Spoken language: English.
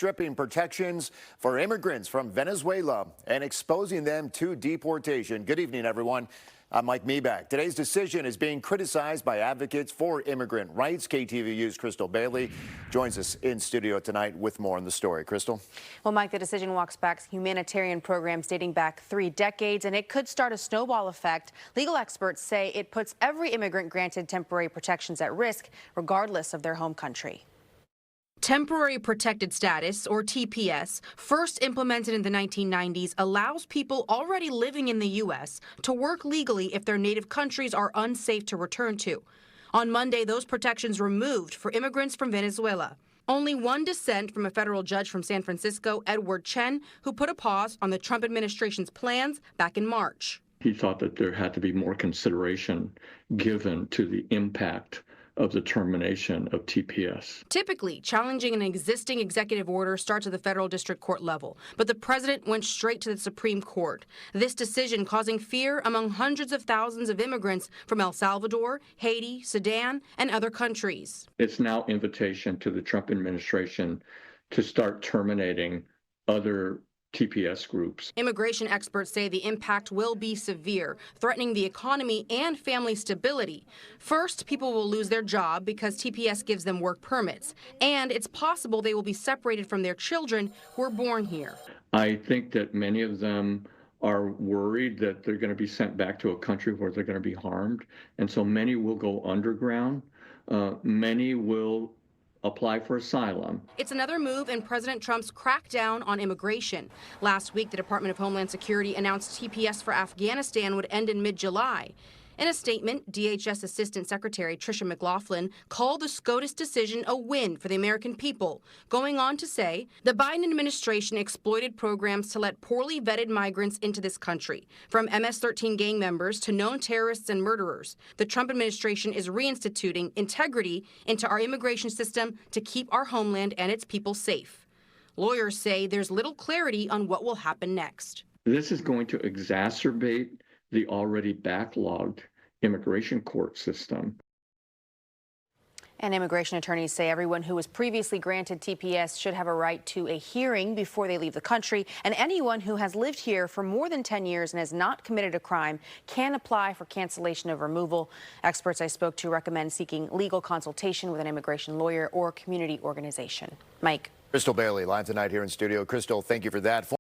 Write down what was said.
stripping protections for immigrants from Venezuela and exposing them to deportation. Good evening, everyone. I'm Mike Meeback. Today's decision is being criticized by advocates for immigrant rights. KTVU's Crystal Bailey joins us in studio tonight with more on the story. Crystal? Well, Mike, the decision walks back humanitarian programs dating back 3 decades, and it could start a snowball effect. Legal experts say it puts every immigrant granted temporary protections at risk, regardless of their home country. Temporary Protected Status, or TPS, first implemented in the 1990s, allows people already living in the U.S. to work legally if their native countries are unsafe to return to. On Monday, those protections were removed for immigrants from Venezuela. Only one dissent from a federal judge from San Francisco, Edward Chen, who put a pause on the Trump administration's plans back in March. He thought that there had to be more consideration given to the impact of the termination of TPS. Typically, challenging an existing executive order starts at the federal district court level, but the president went straight to the Supreme Court. This decision causing fear among hundreds of thousands of immigrants from El Salvador, Haiti, Sudan, and other countries. It's now invitation to the Trump administration to start terminating other TPS groups. Immigration experts say the impact will be severe, threatening the economy and family stability. First, people will lose their job because TPS gives them work permits, and it's possible they will be separated from their children who were born here. I think that many of them are worried that they're going to be sent back to a country where they're going to be harmed, and so many will go underground. Many will apply for asylum. It's another move in President Trump's crackdown on immigration. Last week, the Department of Homeland Security announced TPS for Afghanistan would end in mid-July. In a statement, DHS Assistant Secretary Tricia McLaughlin called the SCOTUS decision a win for the American people, going on to say the Biden administration exploited programs to let poorly vetted migrants into this country, from MS-13 gang members to known terrorists and murderers. The Trump administration is reinstituting integrity into our immigration system to keep our homeland and its people safe. Lawyers say there's little clarity on what will happen next. This is going to exacerbate the already backlogged immigration court system. And immigration attorneys say everyone who was previously granted TPS should have a right to a hearing before they leave the country, and anyone who has lived here for more than 10 years and has not committed a crime can apply for cancellation of removal. Experts I spoke to recommend seeking legal consultation with an immigration lawyer or community organization. Mike. Crystal Bailey live tonight here in studio. Crystal, thank you for that.